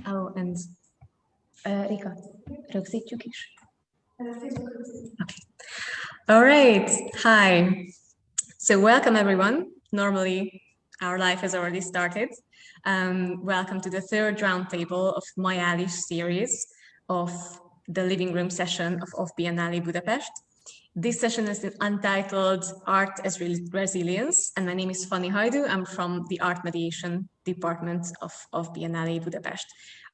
Oh, and Rika, rögzítjük is? Okay. All right. Hi. So welcome everyone. Normally our life has already started. Welcome to the third roundtable of MAJÁLIS series of the living room session of OFF-Biennále Budapest. This session is untitled Art as Resilience, and my name is Fanny Hajdú. I'm from the Art Mediation Department of OFF-Biennále Budapest.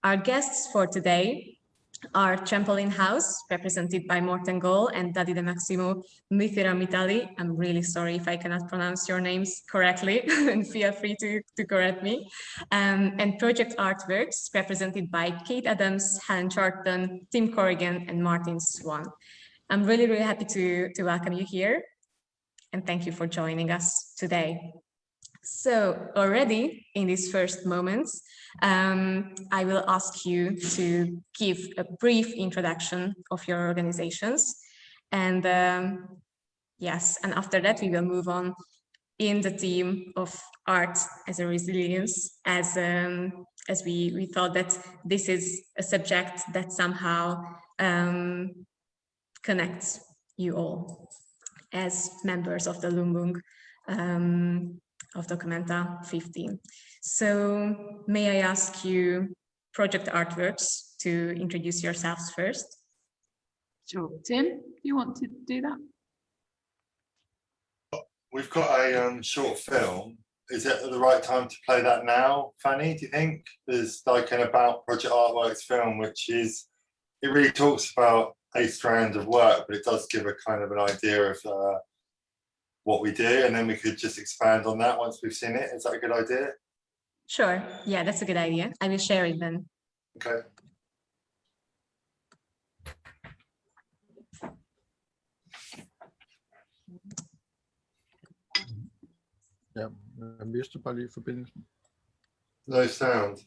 Our guests for today are Trampoline House, represented by Morten Goll and Dadi de Maximo Mitali. I'm really sorry if I cannot pronounce your names correctly, and feel free to correct me. And Project Artworks, represented by Kate Adams, Helen Charlton, Tim Corrigan, and Martin Swan. I'm really, really happy to welcome you here, and thank you for joining us today. So already in these first moments, I will ask you to give a brief introduction of your organizations. And yes, and after that, we will move on in the theme of art as a resilience, as we thought that this is a subject that somehow connects you all as members of the Lumbung of Documenta 15. So may I ask you, Project Artworks, to introduce yourselves first? Sure. Tim, do you want to do that? We've got a short film. Is it the right time to play that now, Fanny, do you think? There's like an About Project Artworks film, which is, it really talks about a strand of work, but it does give a kind of an idea of what we do, and then we could just expand on that once we've seen it. Is that a good idea? Sure. Yeah, that's a good idea. I will share it then. Okay. Ja, miste bare lige forbindelsen. No sound.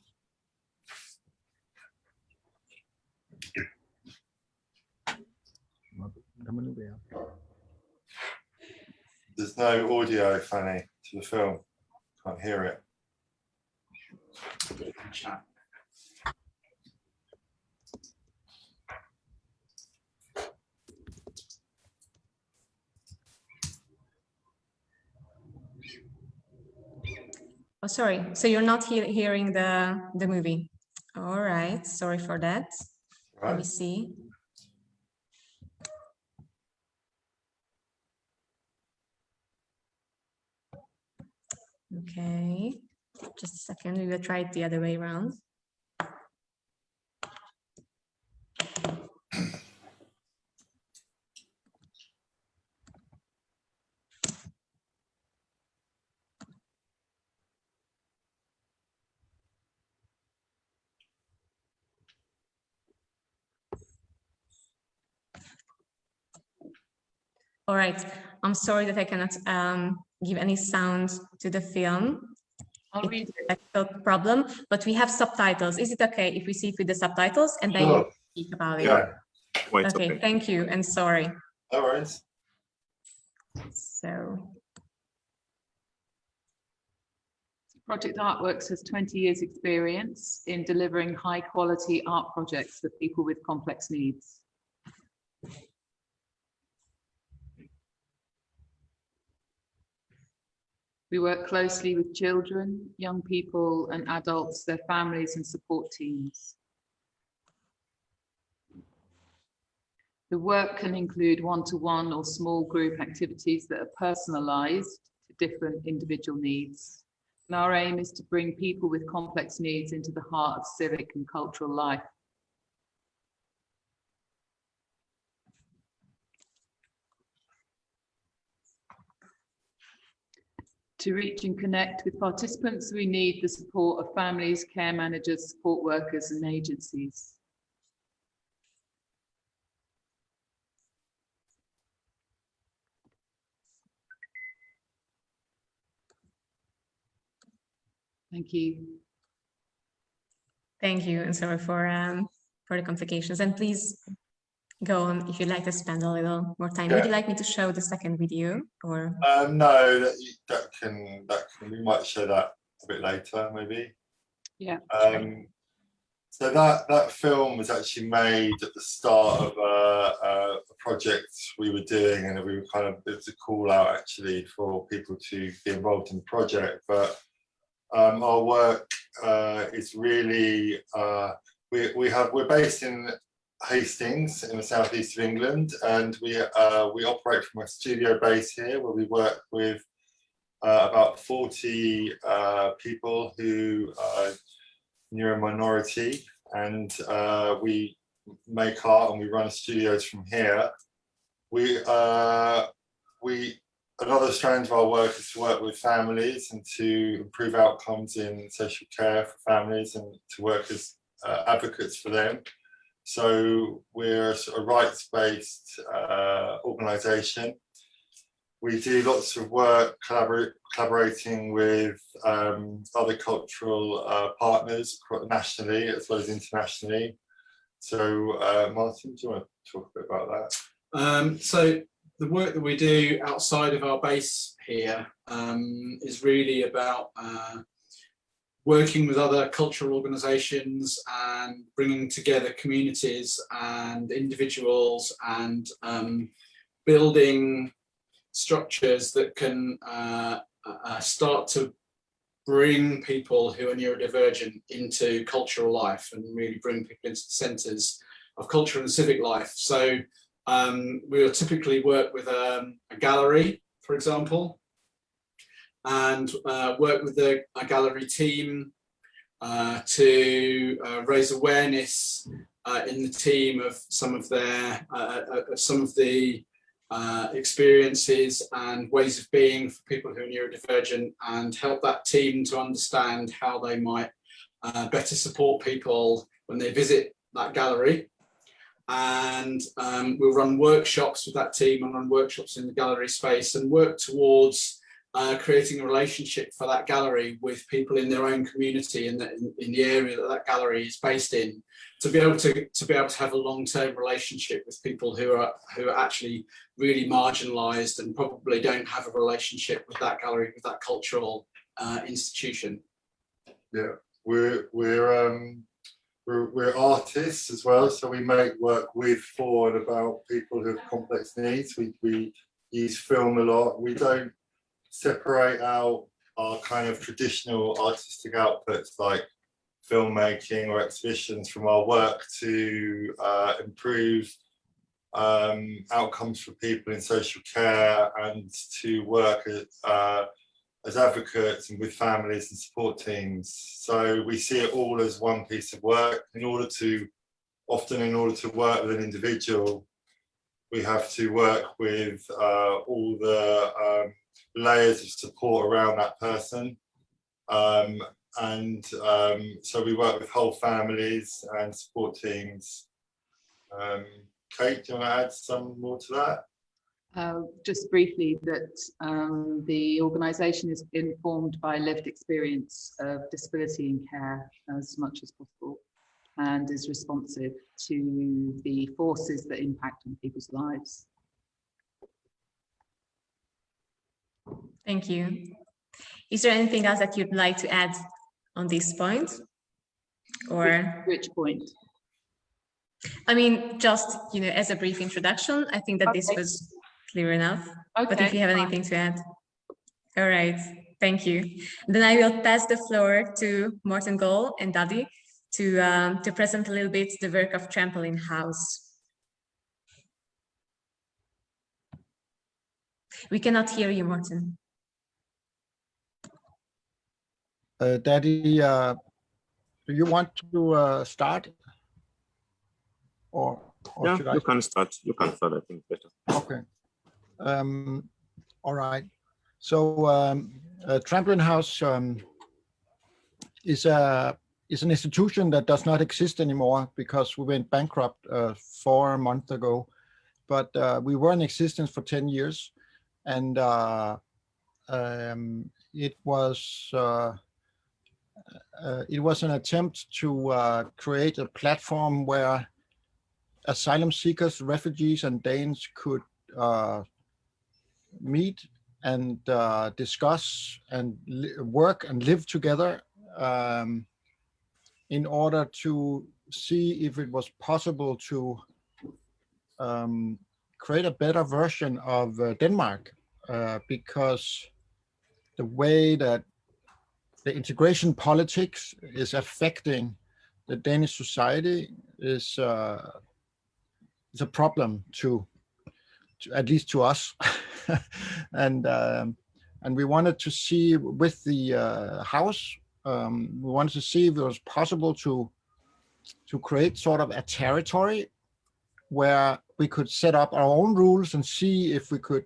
Lad mig nu være. There's no audio, Fanny, to the film. Can't hear it. Oh, sorry. So you're not hearing the movie. All right. Sorry for that. Right. Let me see. Okay, just a second, we will try it the other way around. All right, I'm sorry that I cannot give any sound to the film. It's a technical problem, but we have subtitles. Is it okay if we see it with the subtitles and then you speak about it? Yeah. Okay, thank you and sorry. No worries. So Project Artworks has 20 years experience in delivering high quality art projects for people with complex needs. We work closely with children, young people and adults, their families and support teams. The work can include one-to-one or small group activities that are personalised to different individual needs. And our aim is to bring people with complex needs into the heart of civic and cultural life. To reach and connect with participants, we need the support of families, care managers, support workers and agencies. Thank you. thank you, and sorry for the complications. And please go on if you'd like to spend a little more time. Yeah. Would you like me to show the second video or? No, that can we might show that a bit later, maybe. Yeah. So that film was actually made at the start of a project we were doing, and we were it was a call out actually for people to be involved in the project. But our work is really we're based in Hastings in the southeast of England, and we operate from a studio base here where we work with about 40 people who are neuro-minority, and we make art and we run studios from here. Another strand of our work is to work with families and to improve outcomes in social care for families and to work as advocates for them. So we're a rights-based organisation. We do lots of work collaborating with other cultural partners nationally as well as internationally. So Martin, do you want to talk a bit about that? So the work that we do outside of our base here is really about working with other cultural organisations and bringing together communities and individuals and building structures that can start to bring people who are neurodivergent into cultural life and really bring people into the centres of cultural and civic life. So we will typically work with a gallery, for example, and work with a gallery team to raise awareness in the team of some of the experiences and ways of being for people who are neurodivergent, and help that team to understand how they might better support people when they visit that gallery. And we'll run workshops with that team and run workshops in the gallery space and work towards creating a relationship for that gallery with people in their own community in the area that gallery is based in, to be able to have a long-term relationship with people who are actually really marginalised and probably don't have a relationship with that gallery, with that cultural institution. Yeah, we're artists as well, so we make work with, for, and about people who have complex needs. We use film a lot. We don't separate out our kind of traditional artistic outputs like filmmaking or exhibitions from our work to improve outcomes for people in social care and to work as advocates and with families and support teams. So we see it all as one piece of work. In order to work with an individual, we have to work with all the layers of support around that person. So we work with whole families and support teams. Kate, do you want to add some more to that? Just briefly, that the organisation is informed by lived experience of disability in care as much as possible, and is responsive to the forces that impact on people's lives. Thank you. Is there anything else that you'd like to add on this point? Or which point? I mean, just, as a brief introduction, I think that this was clear enough. Okay, but if you have anything to add. All right, thank you. Then I will pass the floor to Morten Goll and Daddy to present a little bit the work of Trampoline House. We cannot hear you, Morten. Daddy, do you want to start? Or yeah, should I? You can start, I think, better. Okay. All right. So Trampoline House is an institution that does not exist anymore because we went bankrupt 4 months ago. But we were in existence for 10 years, and it was an attempt to create a platform where asylum seekers, refugees, and Danes could meet and discuss and work and live together in order to see if it was possible to create a better version of Denmark, because the way that the integration politics is affecting the Danish society is a problem to at least to us. And we wanted to see with the house, we wanted to see if it was possible to create sort of a territory where we could set up our own rules and see if we could,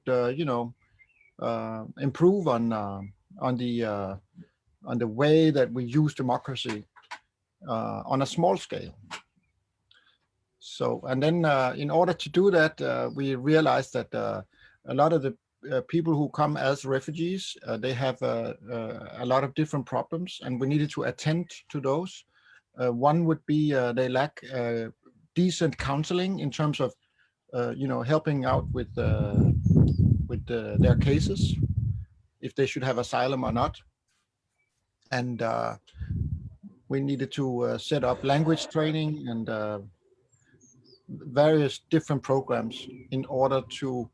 improve on the way that we use democracy on a small scale. So, and then in order to do that, we realized that a lot of the people who come as refugees, they have a lot of different problems, and we needed to attend to those. One would be they lack decent counseling in terms of, helping out with their cases, if they should have asylum or not. And we needed to set up language training and various different programs in order to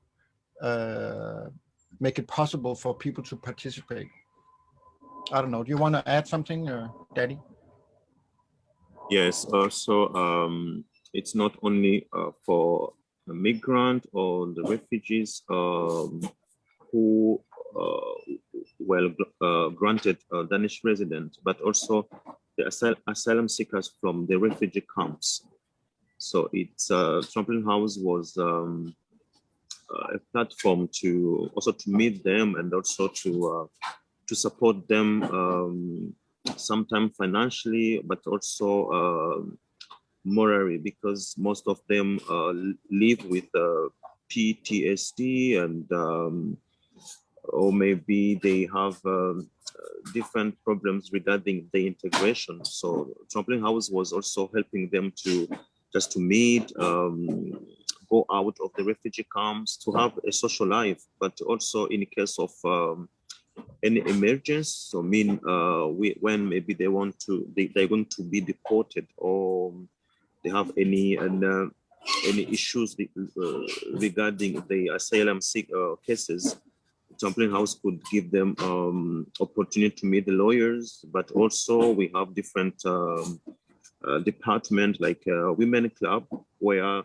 make it possible for people to participate. I don't know, do you want to add something, Daddy? Yes, also it's not only for the migrant or the refugees who granted Danish resident, but also the asylum seekers from the refugee camps. So it's Trampoline House was a platform to also to meet them and also to support them, sometimes financially, but also morally, because most of them live with PTSD and or maybe they have different problems regarding the integration. So Trampoline House was also helping them to just to meet, go out of the refugee camps, to have a social life, but also in case of any emergency. So when maybe they want to, they're going to be deported, or they have any issues regarding the asylum cases, Trampoline House could give them opportunity to meet the lawyers. But also we have different department like women club, where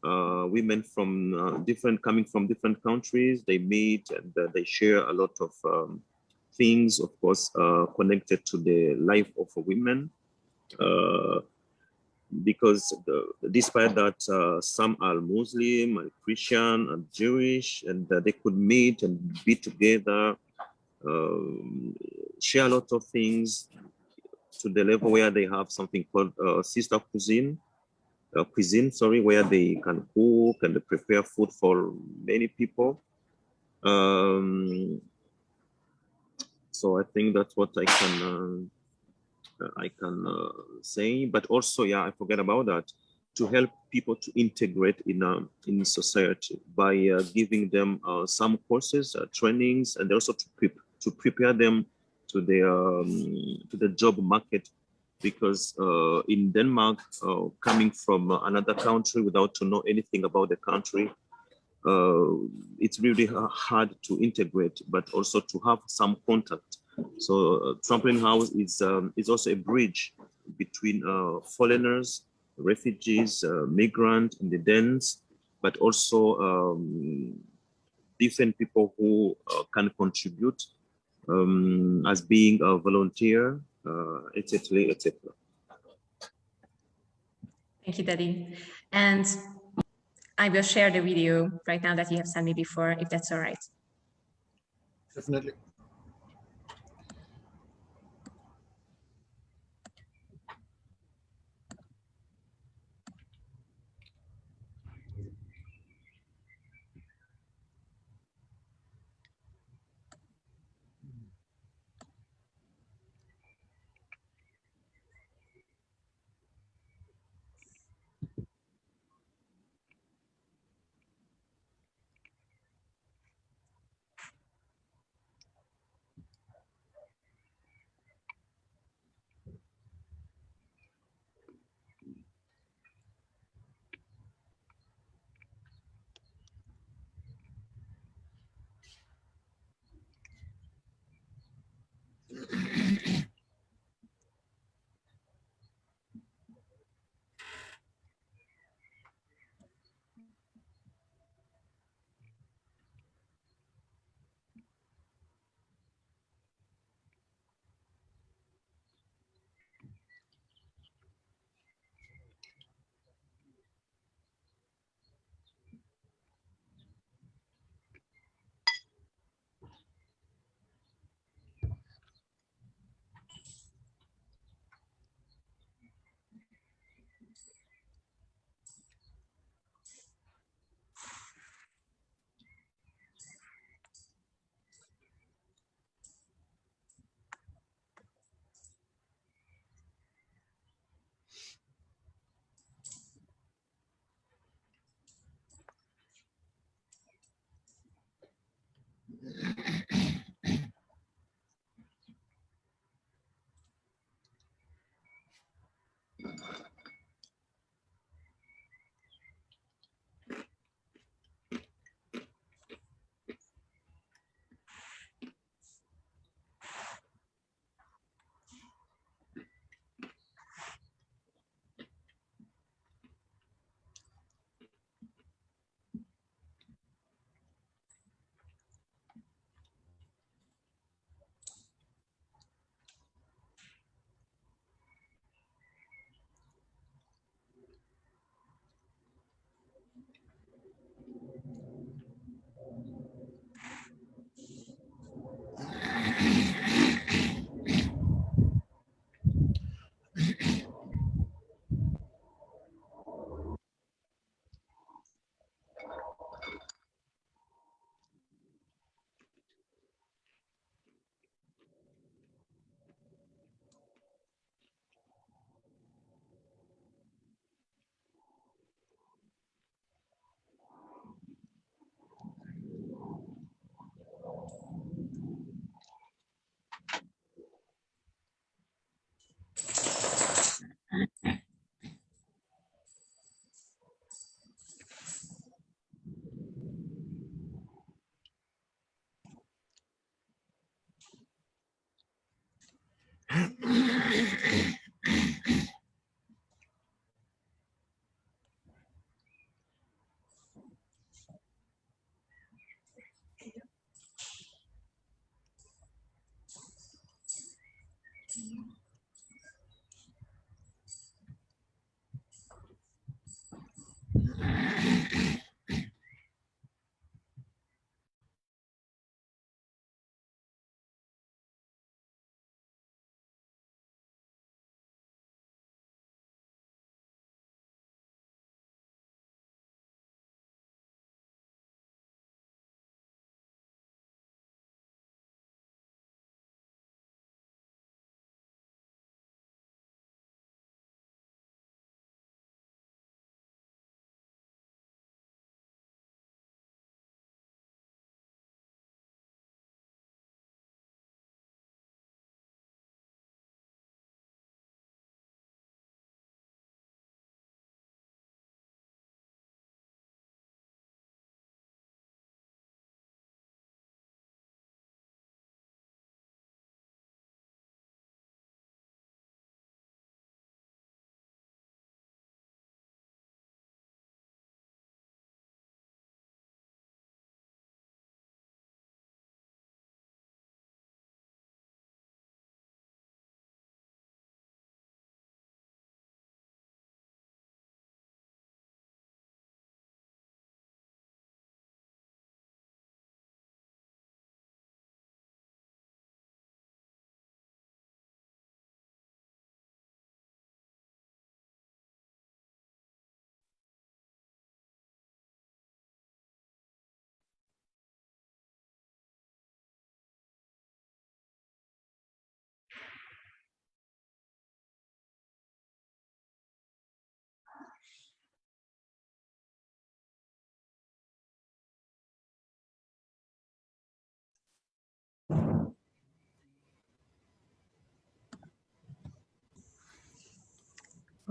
women from coming from different countries, they meet and they share a lot of things, of course, connected to the life of women. Because despite that, some are Muslim, and Christian, and Jewish, and they could meet and be together, share a lot of things, to the level where they have something called sister cuisine, where they can cook and prepare food for many people. So I think that's what I can say. But also, yeah, I forget about that, to help people to integrate in society by giving them some courses, trainings, and also to prepare them to the job market. Because in Denmark, coming from another country without to know anything about the country, it's really hard to integrate, but also to have some contact. So Trampoline House is also a bridge between foreigners, refugees, migrants in the Danes, but also different people who can contribute as being a volunteer, etc., etc. Thank you, Daddy. And I will share the video right now that you have sent me before, if that's all right. Definitely.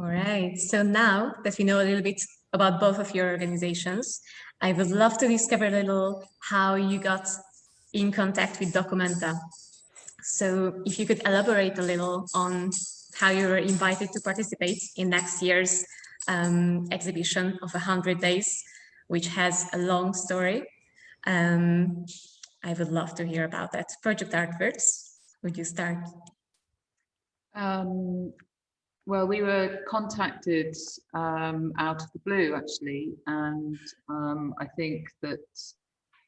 All right, so now that we know a little bit about both of your organizations, I would love to discover a little how you got in contact with Documenta. So if you could elaborate a little on how you were invited to participate in next year's exhibition of 100 days, which has a long story. I would love to hear about that. Project Artworks, would you start? Well, we were contacted out of the blue, actually, and I think that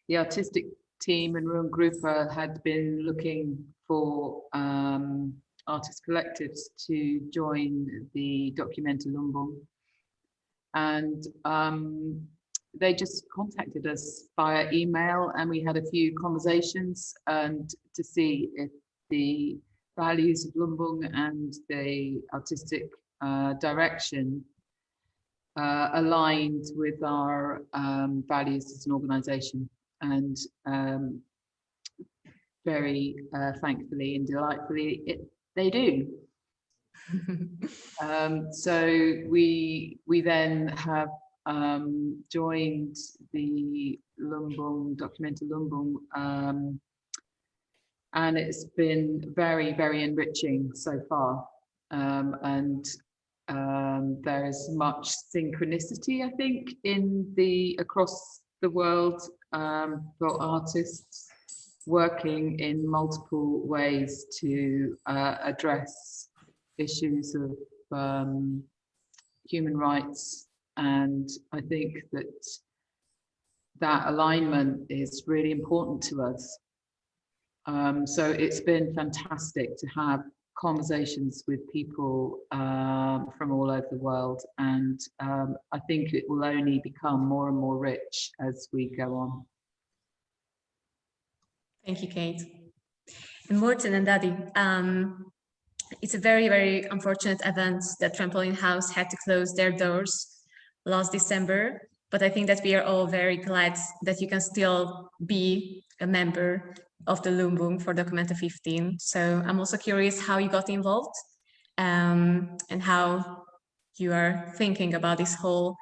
the artistic team and Room Grouper had been looking for artist collectives to join the Documenta Lumbung, and they just contacted us via email, and we had a few conversations and to see if the values of Lumbung and the artistic direction aligned with our values as an organisation. And very thankfully and delightfully, they do. So we then have joined the Lumbung, Documenta Lumbung, and it's been very, very enriching so far. And there is much synchronicity, I think, across the world for artists working in multiple ways to address issues of human rights. And I think that alignment is really important to us. So it's been fantastic to have conversations with people from all over the world, and I think it will only become more and more rich as we go on. Thank you, Kate. And Morten and Daddy, it's a very, very unfortunate event that Trampoline House had to close their doors last December, but I think that we are all very glad that you can still be a member of the Lumbung for Documenta 15. So I'm also curious how you got involved and how you are thinking about this whole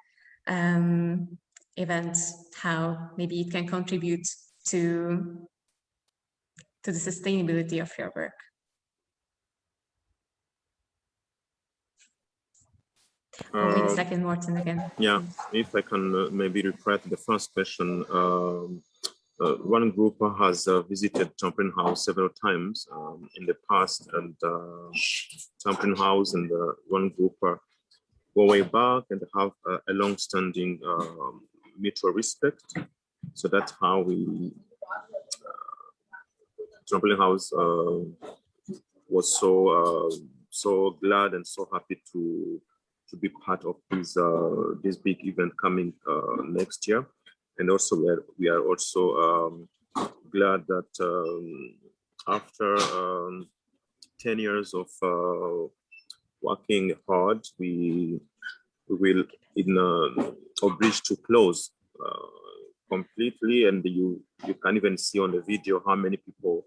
event, how maybe it can contribute to the sustainability of your work. Wait a second, Morten, again. Yeah, if I can maybe reply to the first question. One group has visited Trampoline House several times in the past, and Trampoline House and one group go way back and have a long-standing mutual respect. So that's how we Trampoline House was so glad and so happy to be part of this big event coming next year. And also we are also glad that after 10 years of working hard, we will obliged to close completely, and you can even see on the video how many people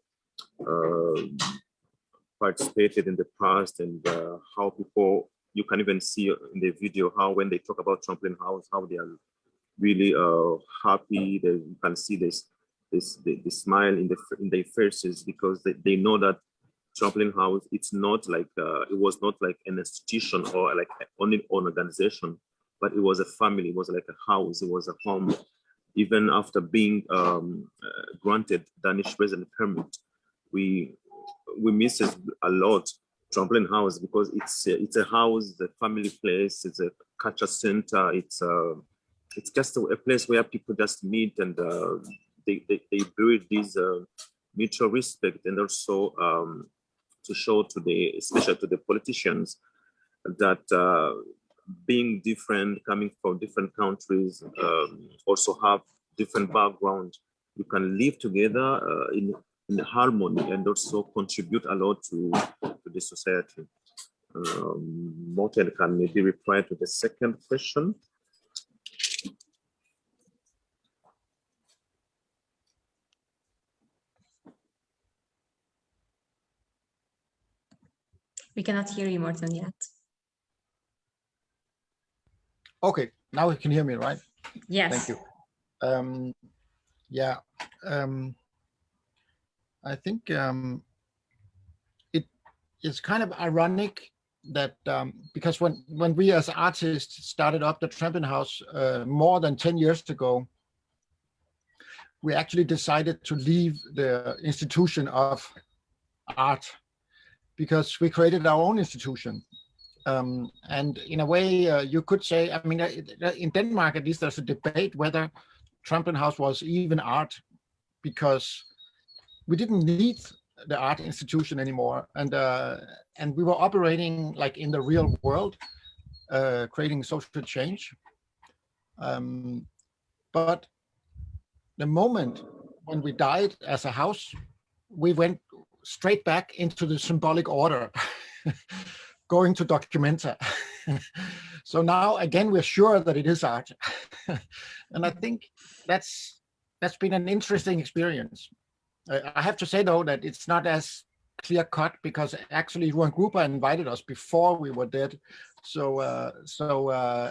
participated in the past, and how people, you can even see in the video how when they talk about Trampoline House, how they are really happy. You can see this smile in their faces, because they know that Trampoline House, it's not like it was not like an institution or like only an organization, but it was a family. It was like a house. It was a home. Even after being granted Danish resident permit, we miss it a lot, Trampoline House, because it's a house, the family place. It's a culture center. It's just a place where people just meet, and they build this mutual respect, and also to show especially to the politicians, that being different, coming from different countries, also have different background, you can live together in harmony, and also contribute a lot to the society. Morten can maybe reply to the second question. We cannot hear you, Morten, yet. Okay, now you can hear me, right? Yes. Thank you. Yeah, I think it is kind of ironic that because when we as artists started up the Trampoline House more than 10 years ago, we actually decided to leave the institution of art because we created our own institution. And in a way, you could say, I mean, in Denmark, at least there's a debate whether Trampoline House was even art, because we didn't need the art institution anymore. And we were operating like in the real world, creating social change. But the moment when we died as a house, we went straight back into the symbolic order, going to documenta. So now again, we're sure that it is art. And I think that's been an interesting experience. I have to say though that it's not as clear cut, because actually Ruan Gruber invited us before we were dead. So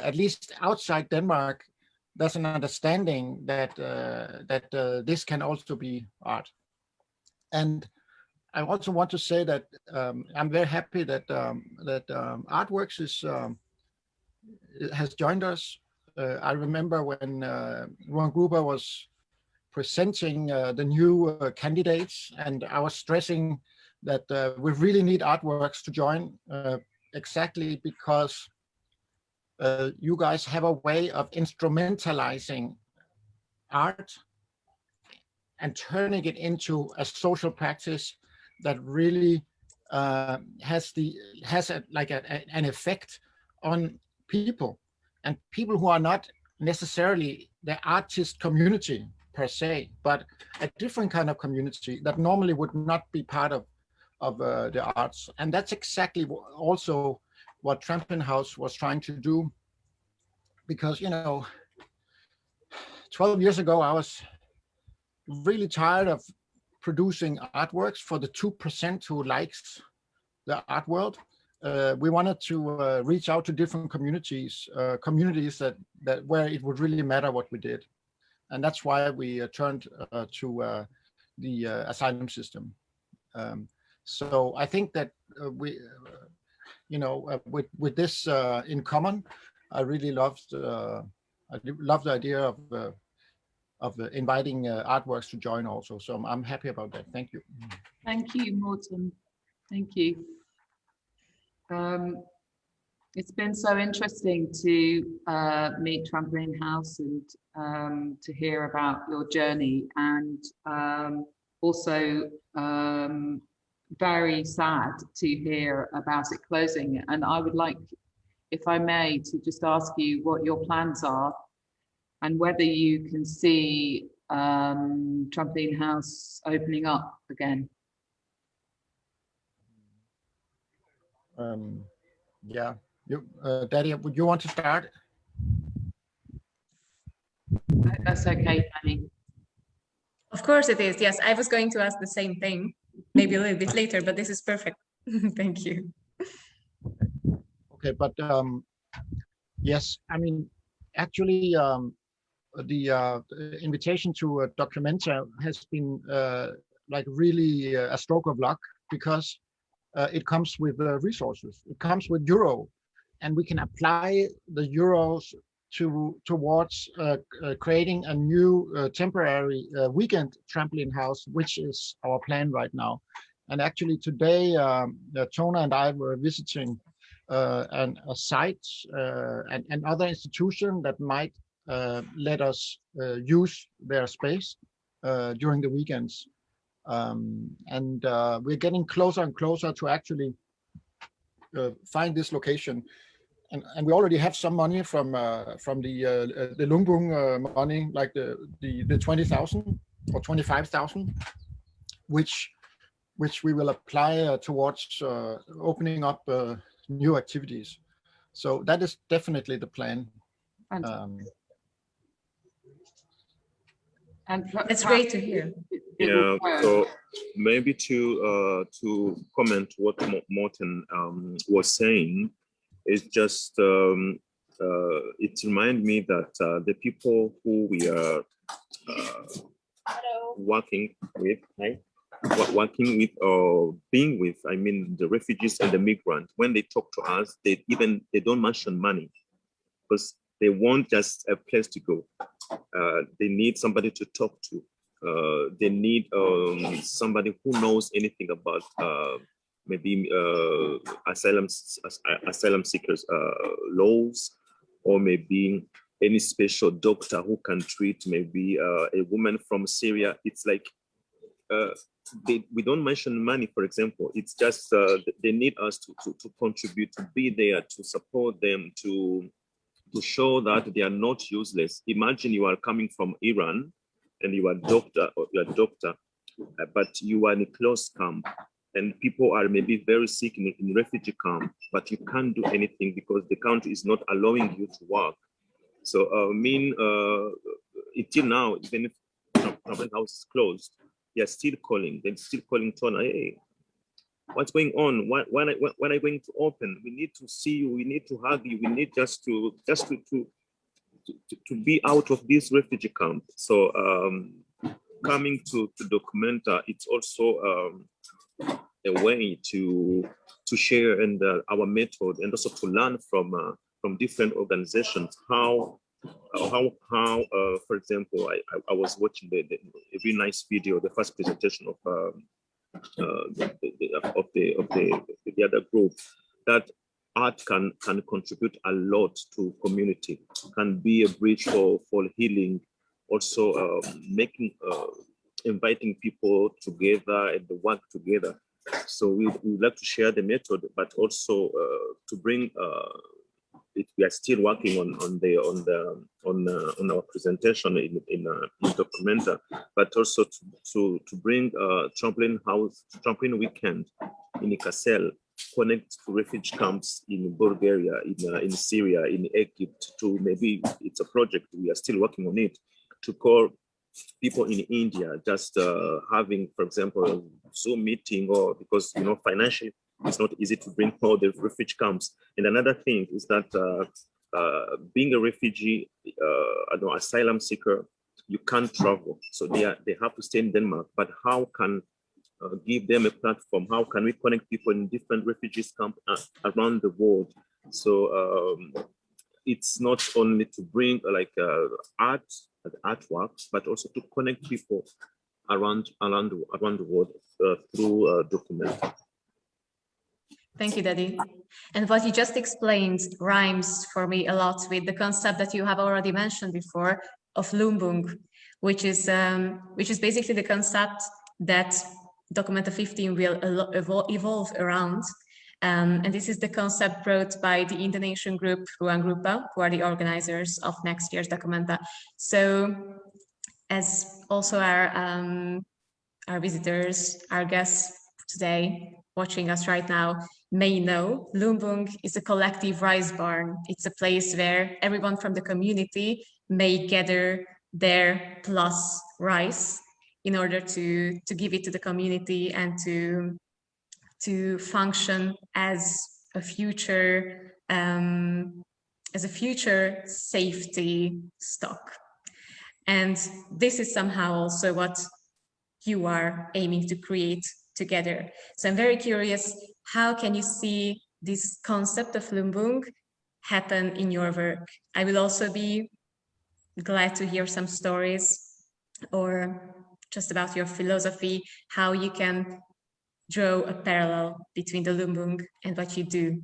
at least outside Denmark, there's an understanding that this can also be art. And I also want to say that I'm very happy that Artworks has joined us. I remember when Ruan Gruber was presenting the new candidates, and I was stressing that we really need Artworks to join, exactly because you guys have a way of instrumentalizing art and turning it into a social practice that really has an effect on people, and people who are not necessarily the artist community per se, but a different kind of community that normally would not be part of the arts. And that's exactly also what Trampoline House was trying to do, because 12 years ago I was really tired of producing artworks for the 2% who likes the art world. We wanted to reach out to different communities that where it would really matter what we did, and that's why we turned to the asylum system. So I think that we, with this in common, I really loved the idea of inviting Artworks to join also. So I'm happy about that. Thank you. Thank you, Morten. Thank you. It's been so interesting to meet Trampoline House and to hear about your journey, and also very sad to hear about it closing. And I would like, if I may, to just ask you what your plans are and whether you can see Trampoline House opening up again. Yeah, Daddy, would you want to start? That's okay, Fanny. Of course it is. Yes, I was going to ask the same thing, maybe a little bit later, but this is perfect. Thank you. Okay, but yes, I mean, actually, the invitation to Documenta has been like really a stroke of luck, because it comes with resources. It comes with euro, and we can apply the euros towards creating a new temporary weekend Trampoline House, which is our plan right now. And actually today, Tona and I were visiting a site, and another institution that might let us use their space during the weekends. And we're getting closer and closer to actually find this location. And we already have some money from the Lumbung money, like the 20,000 or 25,000, which we will apply towards opening up new activities. So that is definitely the plan. And it's great to hear. Yeah, so maybe to comment what Morten was saying, is just it reminds me that the people who we are working with, or being with, I mean, the refugees and the migrants, when they talk to us, they don't mention money, because they want just a place to go. They need somebody to talk to. They need somebody who knows anything about maybe asylum seekers laws, or maybe any special doctor who can treat maybe a woman from Syria. It's like we don't mention money, for example. It's just they need us to contribute, to be there, to support them, to show that they are not useless. Imagine you are coming from Iran and you are a doctor, but you are in a closed camp, and people are maybe very sick in refugee camp, but you can't do anything because the country is not allowing you to work. So until now, even if Trampoline House is closed, they are still calling. They're still calling Tona, hey, what's going on? When are you going to open? We need to see you. We need to hug you. We need just to be out of this refugee camp. So coming to Documenta, it's also a way to share and our method, and also to learn from different organizations how for example, I was watching a very nice video, the first presentation of the other group, that art can contribute a lot to community, can be a bridge for healing, also inviting people together and work together. So we would like to share the method, but also to bring we are still working on our presentation in Documenta, but also to bring Trampoline House, Trampoline Weekend in Ikassel, connect to refugee camps in Bulgaria, in Syria, in Egypt. To maybe it's a project, we are still working on it, to call people in India, just having, for example, a Zoom meeting, or because financially it's not easy to bring all the refugee camps. And another thing is that being a refugee, asylum seeker, you can't travel, so they have to stay in Denmark. But how can give them a platform? How can we connect people in different refugees camps around the world? So it's not only to bring artworks, but also to connect people around the world through Documenta. Thank you, Daddy. And what you just explained rhymes for me a lot with the concept that you have already mentioned before of Lumbung, which is basically the concept that Documenta 15 will evolve around. And this is the concept brought by the Indonesian group Ruang Grupa, who are the organizers of next year's Documenta. So, as also our visitors, our guests today watching us right now may know, Lumbung is a collective rice barn. It's a place where everyone from the community may gather their plus rice in order to give it to the community and to function as a future safety stock. And this is somehow also what you are aiming to create together. So I'm very curious, how can you see this concept of Lumbung happen in your work? I will also be glad to hear some stories or just about your philosophy, how you can draw a parallel between the Lumbung and what you do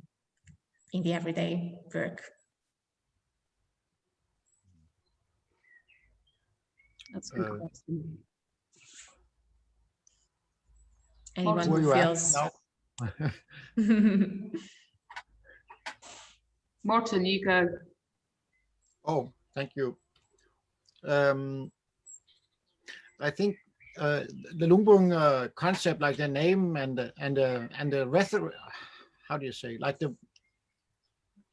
in the everyday work. That's a good question. Anyone who feels... Morten, you go. Oh, thank you. I think the Lumbung concept, like the name and the rhetoric, how do you say,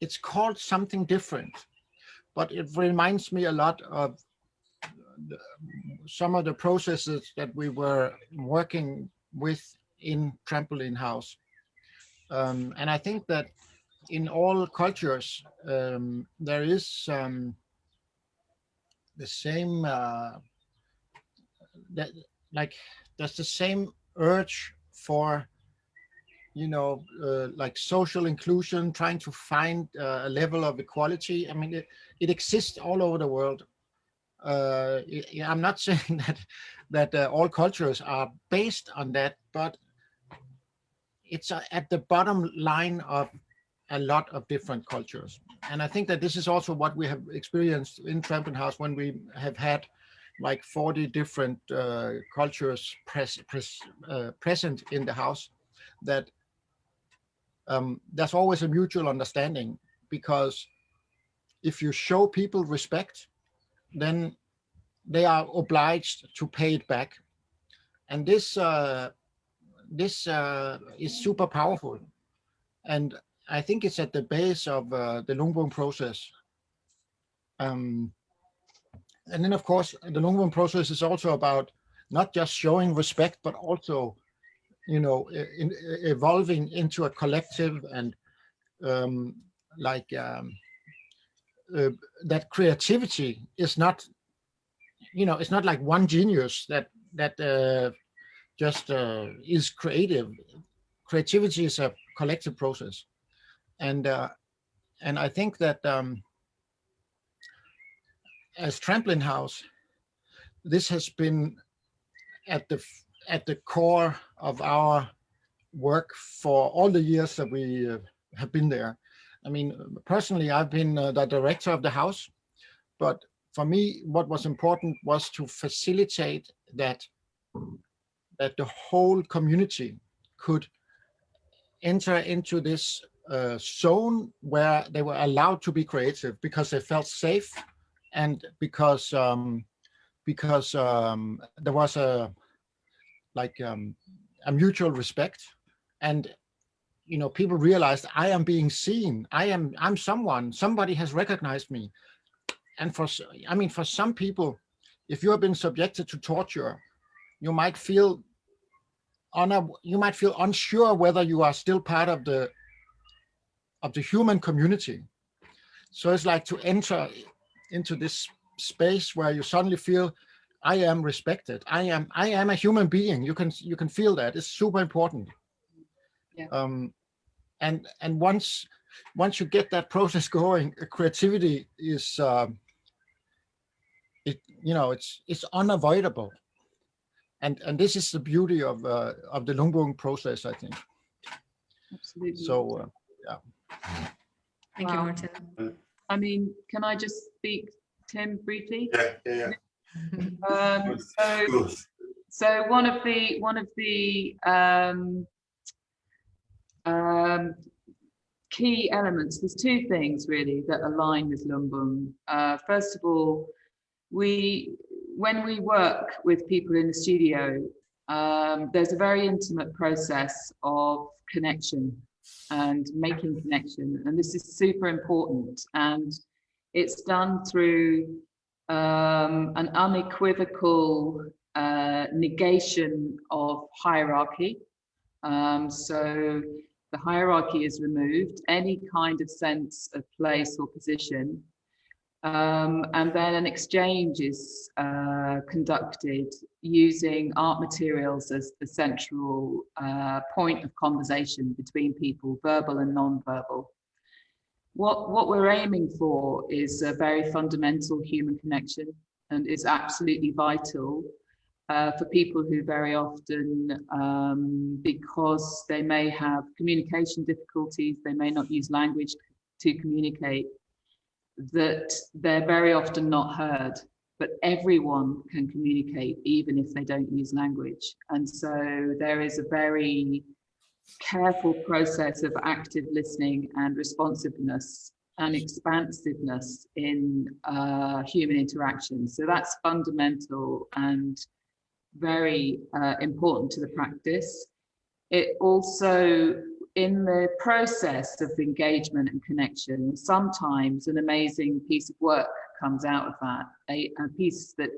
it's called something different, but it reminds me a lot of some of the processes that we were working with in Trampoline House. And I think that in all cultures, there is the same, there's the same urge for, like social inclusion, trying to find a level of equality. I mean, it exists all over the world. I'm not saying that all cultures are based on that, but it's at the bottom line of a lot of different cultures. And I think that this is also what we have experienced in Trampoline House when we have had like 40 different cultures present in the house, that there's always a mutual understanding, because if you show people respect, then they are obliged to pay it back. And this is super powerful. And I think it's at the base of the Lumbung process. And then, of course, the Lumbung process is also about not just showing respect, but also, evolving into a collective, and that creativity is not, it's not like one genius that just is creative. Creativity is a collective process. And I think that as Trampoline House, this has been at the core of our work for all the years that we have been there. I mean, personally, I've been the director of the house, but for me, what was important was to facilitate that the whole community could enter into this zone where they were allowed to be creative, because they felt safe, and because there was a mutual respect, and people realized, I am being seen, I'm somebody has recognized me. And for some people, if you have been subjected to torture, you might feel unsure whether you are still part of the human community. So it's like to enter into this space where you suddenly feel, I am respected. I am a human being. You can feel that. It's super important. Yeah. And once you get that process going, creativity is it's unavoidable. And this is the beauty of the Lumbung process, I think. Absolutely. So yeah. Thank you, Martin. I mean, can I just speak, Tim, briefly? Yeah. So one of the key elements, there's two things really that align with Lumbung. First of all, when we work with people in the studio, there's a very intimate process of connection and making connection, and this is super important, and it's done through an unequivocal negation of hierarchy. So the hierarchy is removed, any kind of sense of place or position, and then an exchange is conducted using art materials as the central point of conversation between people, verbal and non-verbal. What we're aiming for is a very fundamental human connection, and is absolutely vital for people who very often, because they may have communication difficulties, they may not use language to communicate, that they're very often not heard. But everyone can communicate, even if they don't use language. And so there is a very careful process of active listening and responsiveness and expansiveness in human interaction. So that's fundamental and very important to the practice. It also, in the process of engagement and connection, sometimes an amazing piece of work comes out of that, a piece that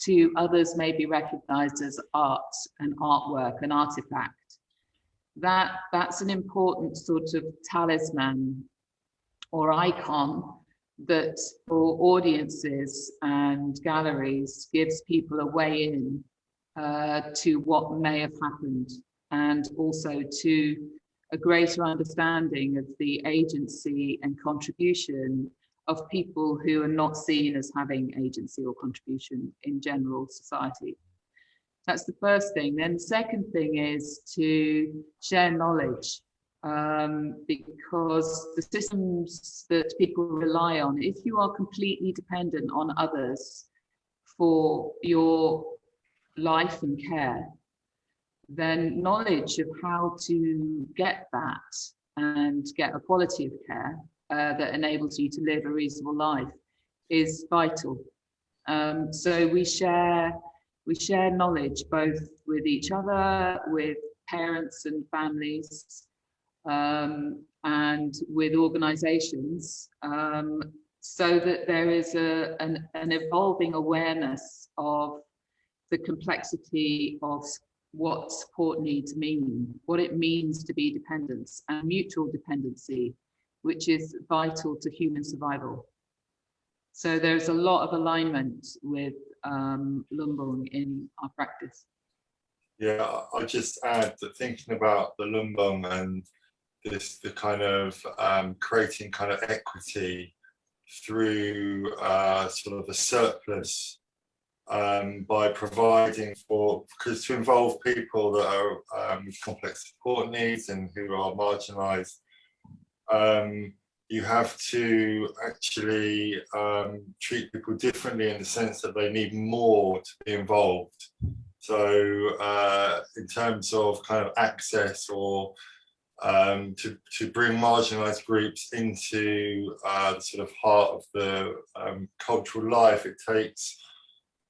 to others may be recognized as art, an artwork, an artifact. that's an important sort of talisman or icon that for audiences and galleries gives people a way in to what may have happened, and also to a greater understanding of the agency and contribution of people who are not seen as having agency or contribution in general society. That's the first thing. Then the second thing is to share knowledge, because the systems that people rely on, if you are completely dependent on others for your life and care, then knowledge of how to get that and get a quality of care that enables you to live a reasonable life is vital. So we share knowledge both with each other, with parents and families, and with organizations, so that there is an evolving awareness of the complexity of what support needs mean, what it means to be dependence and mutual dependency, which is vital to human survival. So there's a lot of alignment with Lumbung in our practice. Yeah, I'll just add that thinking about the Lumbung and the kind of creating kind of equity through sort of a surplus, by providing for, because to involve people that are with complex support needs and who are marginalised, you have to actually treat people differently in the sense that they need more to be involved. So in terms of kind of access or to bring marginalised groups into the sort of heart of the cultural life,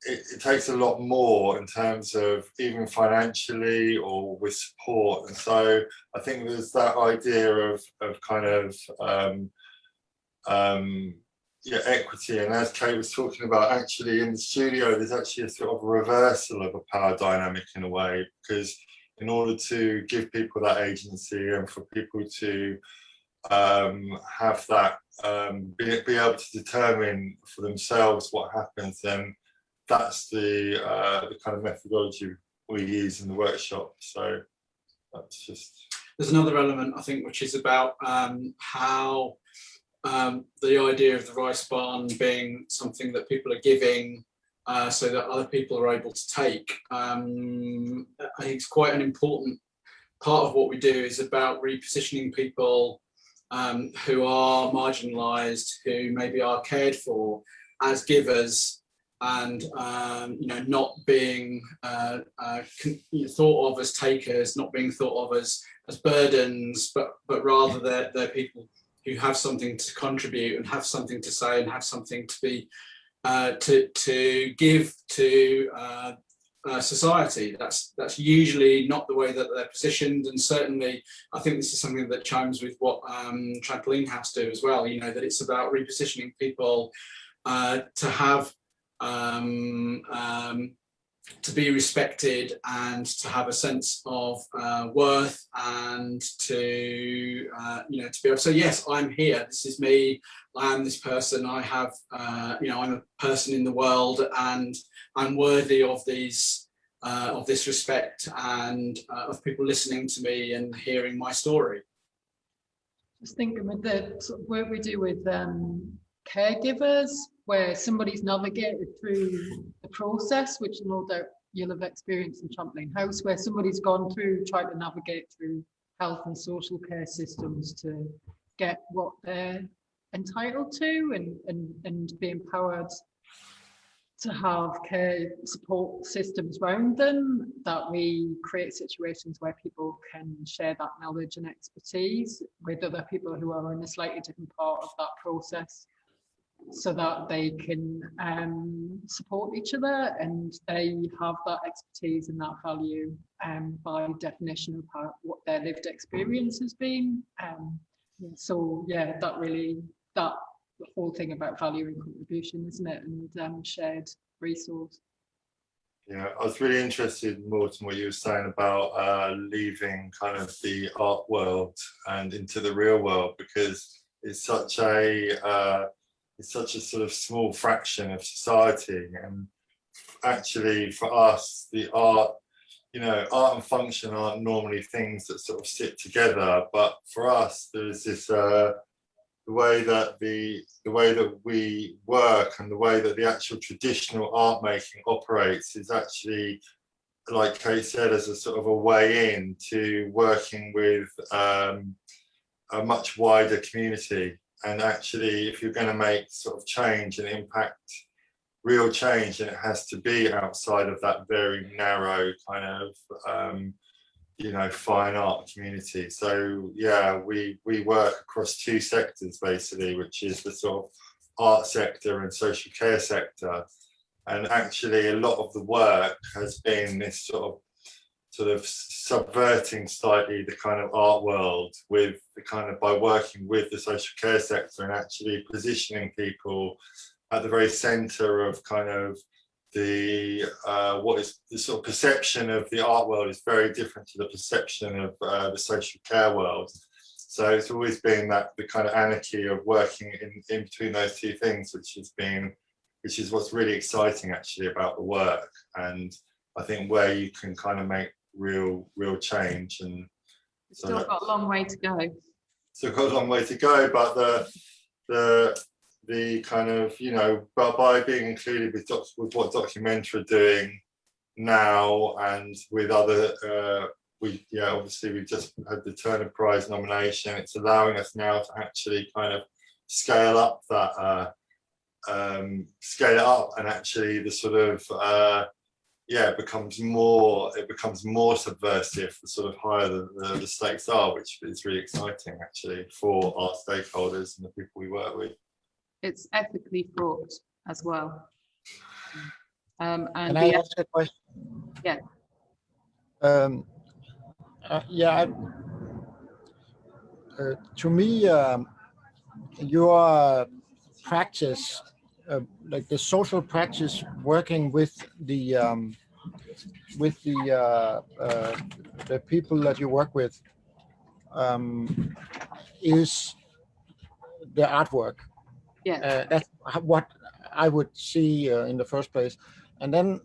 it takes a lot more in terms of even financially or with support. And so I think there's that idea of kind of equity. And as Kate was talking about, actually in the studio, there's actually a sort of reversal of a power dynamic in a way, because in order to give people that agency and for people to have that, be able to determine for themselves what happens, then that's the kind of methodology we use in the workshop. So that's just... There's another element, I think, which is about how the idea of the rice barn being something that people are giving so that other people are able to take. I think it's quite an important part of what we do is about repositioning people who are marginalised, who maybe are cared for as givers, and not being thought of as takers, not being thought of as burdens, but rather they're people who have something to contribute and have something to say and have something to be to give to society. That's usually not the way that they're positioned, and certainly I think this is something that chimes with what Trampoline House do as well. You know, that it's about repositioning people to have to be respected and to have a sense of worth, and to to be able to say, yes, I'm here, this is me, I am this person, I have I'm a person in the world, and I'm worthy of these of this respect, and of people listening to me and hearing my story. Just thinking with the sort of work we do with caregivers, where somebody's navigated through the process, which no doubt you'll have experienced in Trampoline House, where somebody's gone through, trying to navigate through health and social care systems to get what they're entitled to, and be empowered to have care support systems around them, that we create situations where people can share that knowledge and expertise with other people who are in a slightly different part of that process, so that they can support each other, and they have that expertise and that value by definition of what their lived experience has been. So yeah, that whole thing about value and contribution, isn't it, and shared resource. Yeah, I was really interested more in what you were saying about leaving kind of the art world and into the real world, because it's such a sort of small fraction of society, and actually for us, the art, you know, art and function aren't normally things that sort of sit together, but for us, there's this the way that we work and the way that the actual traditional art making operates is actually, like Kate said, as a sort of a way in to working with a much wider community. And actually, if you're going to make sort of change and impact, real change, then it has to be outside of that very narrow kind of you know, fine art community. So yeah, we work across two sectors basically, which is the sort of art sector and social care sector. And actually a lot of the work has been this sort of subverting slightly the kind of art world with the kind of, by working with the social care sector and actually positioning people at the very center of kind of the what is the sort of perception of the art world is very different to the perception of the social care world. So it's always been that the kind of anarchy of working in between those two things, which is what's really exciting actually about the work, and I think where you can kind of make real change. And so Still got a long way to go. Still got a long way to go, but the kind of, you know, but by being included with what Documenta are doing now, and with other obviously we just had the Turner Prize nomination, it's allowing us now to actually kind of scale up that scale it up, and actually the sort of it becomes more subversive the sort of higher the stakes are, which is really exciting actually for our stakeholders and the people we work with. It's ethically fraught as well. And Can I ask a question? Yeah. To me, your practice, like the social practice, working with the people that you work with, is the artwork. Yeah. That's what I would see in the first place, and then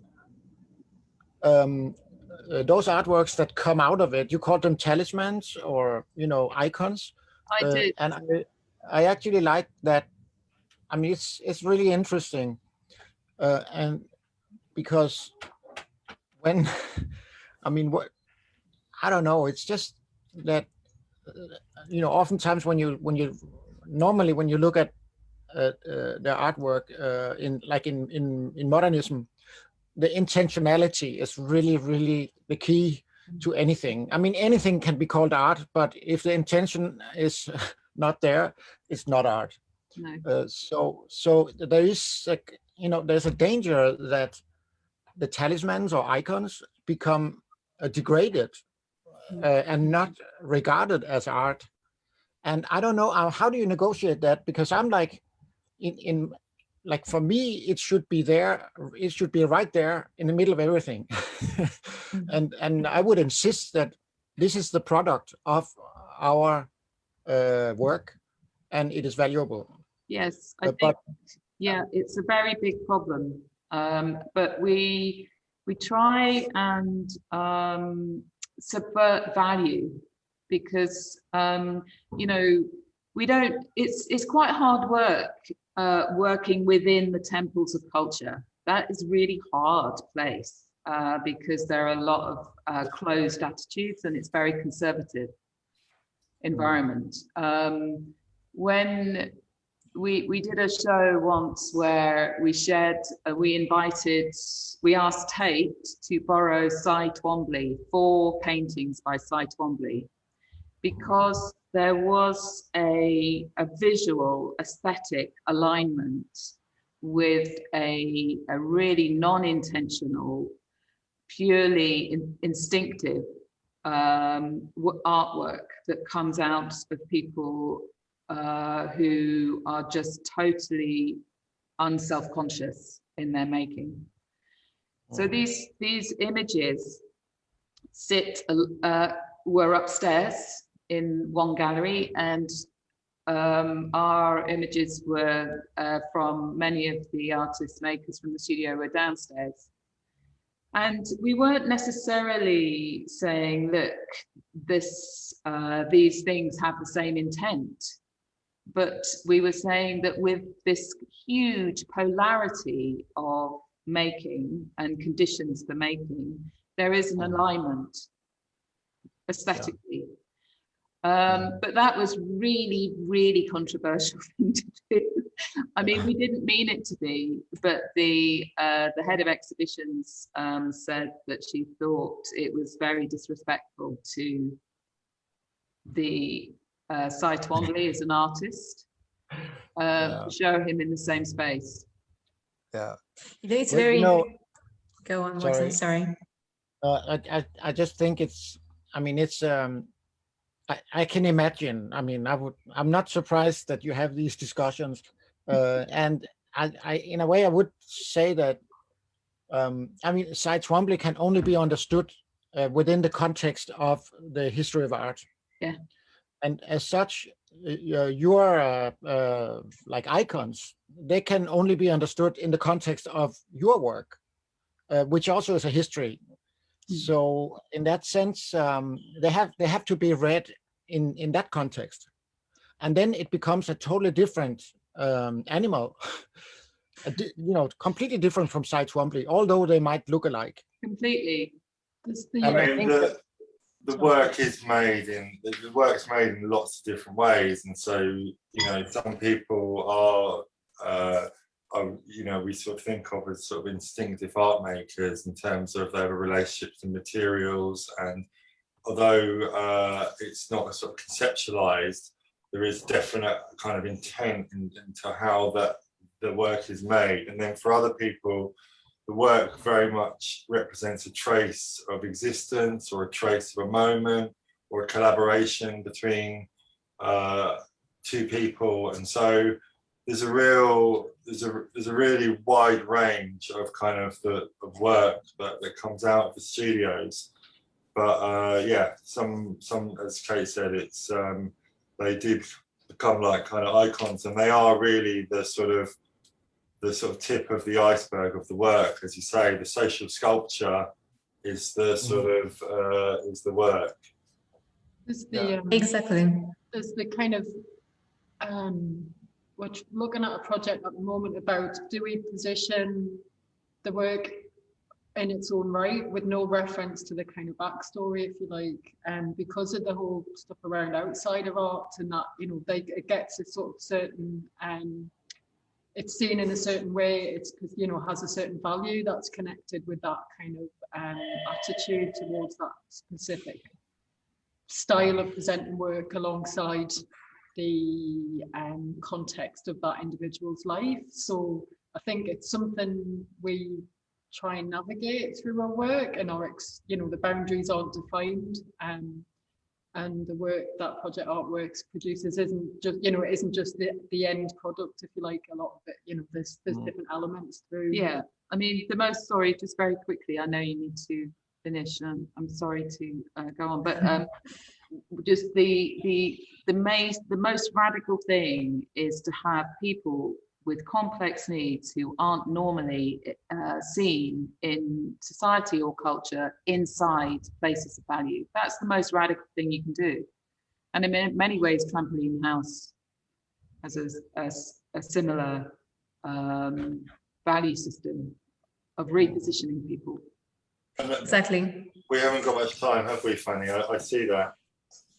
those artworks that come out of it, you call them talismans or, you know, icons. I did, and I actually like that. I mean, it's really interesting, and because when I mean, what, I don't know, it's just that you know, oftentimes when you normally when you look at their artwork in modernism, the intentionality is really the key to anything. I mean, anything can be called art, but if the intention is not there, it's not art. no. So there is, like, you know, there's a danger that the talismans or icons become degraded and not regarded as art. And I don't know, how do you negotiate that? Because I'm like, in like, for me, it should be there. It should be right there in the middle of everything. and I would insist that this is the product of our work, and it is valuable. Yes, I think, yeah, it's a very big problem. But we try and subvert value, because you know, we don't, it's quite hard work working within the temples of culture. That is really hard place because there are a lot of closed attitudes, and it's very conservative environment. When we did a show once where we shared, we asked Tate to borrow Cy Twombly, 4 paintings by Cy Twombly, because there was a visual aesthetic alignment with a really non-intentional, purely instinctive artwork that comes out of people who are just totally unself-conscious in their making. So these images were upstairs in one gallery, and our images were from many of the artists makers from the studio were downstairs. And we weren't necessarily saying, look, these things have the same intent, but we were saying that with this huge polarity of making and conditions for making, there is an alignment aesthetically. But that was really, really controversial thing to do. I mean, we didn't mean it to be, but the head of exhibitions said that she thought it was very disrespectful to the Cy Twombly as an artist, show him in the same space. Yeah. It's Well, very. you know, Go on, Martin. Sorry. I just think it's. I mean, it's. I can imagine. I mean, I'm not surprised that you have these discussions, and I, in a way, I would say that. I mean, Cy Twombly can only be understood within the context of the history of art. Yeah. And as such, your like icons, they can only be understood in the context of your work, which also is a history. So in that sense, they have to be read in that context, and then it becomes a totally different animal, you know, completely different from Cy Twombly, although they might look alike. Completely. I mean, the work is made in lots of different ways, and so you know, some people are you know, we sort of think of as sort of instinctive art makers in terms of their relationship to materials, and although it's not sort of conceptualized, there is definite kind of intent into how the work is made. And then for other people, the work very much represents a trace of existence, or a trace of a moment, or a collaboration between two people. And so there's a really wide range of kind of of work that comes out of the studios. But yeah, some as Kate said, it's they did become like kind of icons, and they are really the sort of tip of the iceberg of the work. As you say, the social sculpture is the sort of is the work. Exactly. There's the kind of we're looking at a project at the moment about, do we position the work in its own right with no reference to the kind of backstory, if you like, and because of the whole stuff around outsider art and that, you know, it gets a sort of certain it's seen in a certain way, it's because, you know, has a certain value that's connected with that kind of attitude towards that specific style of presenting work alongside the context of that individual's life. So I think it's something we try and navigate through our work, and our, you know, the boundaries aren't defined, and the work that Project Artworks produces isn't just, you know, it isn't just the end product, if you like. A lot of it, you know, there's different elements through. Yeah, I mean, sorry, just very quickly, I know you need to finish, and I'm sorry to go on, but just the most radical thing is to have people with complex needs who aren't normally seen in society or culture inside places of value. That's the most radical thing you can do. And in many ways, Trampoline House has a similar value system of repositioning people. Exactly. We haven't got much time, have we, Fanny? I see that.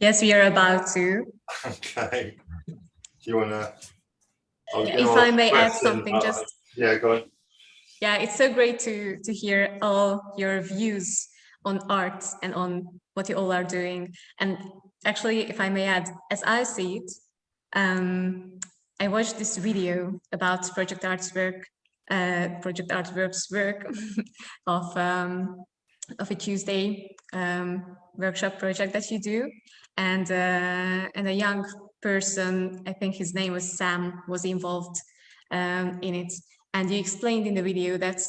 Yes, we are about to. Okay. Do you want to? If I may add something, just yeah, go on. Yeah, it's so great to hear all your views on art and on what you all are doing. And actually, if I may add, as I see it, I watched this video about Project Artworks' work of a Tuesday workshop project that you do, and a young person, I think his name was Sam, was involved in it. And you explained in the video that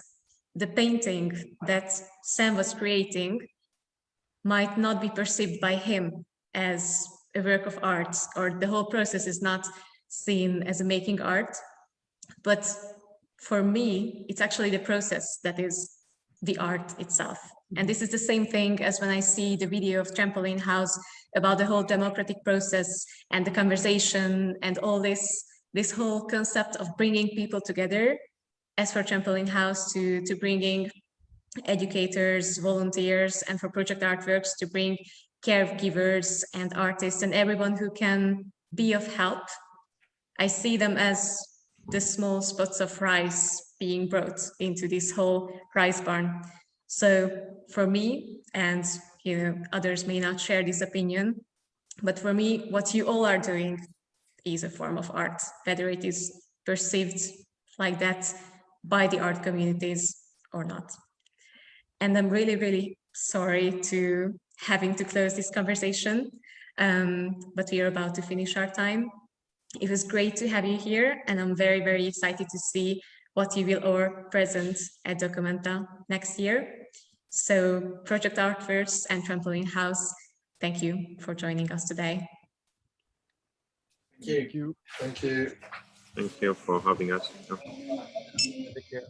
the painting that Sam was creating might not be perceived by him as a work of art, or the whole process is not seen as a making art. But for me, it's actually the process that is the art itself. And this is the same thing as when I see the video of Trampoline House about the whole democratic process and the conversation and all this whole concept of bringing people together. As for Trampoline House, to bringing educators, volunteers, and for project artworks to bring caregivers and artists and everyone who can be of help. I see them as the small spots of rice being brought into this whole rice barn. So for me, and others may not share this opinion, but for me, what you all are doing is a form of art, whether it is perceived like that by the art communities or not. And I'm really, really sorry to having to close this conversation, but we are about to finish our time. It was great to have you here, and I'm very, very excited to see what you will all present at Documenta next year. So Project Artverse and Trampoline House, thank you for joining us today. Thank you. Thank you. Thank you for having us. Take care.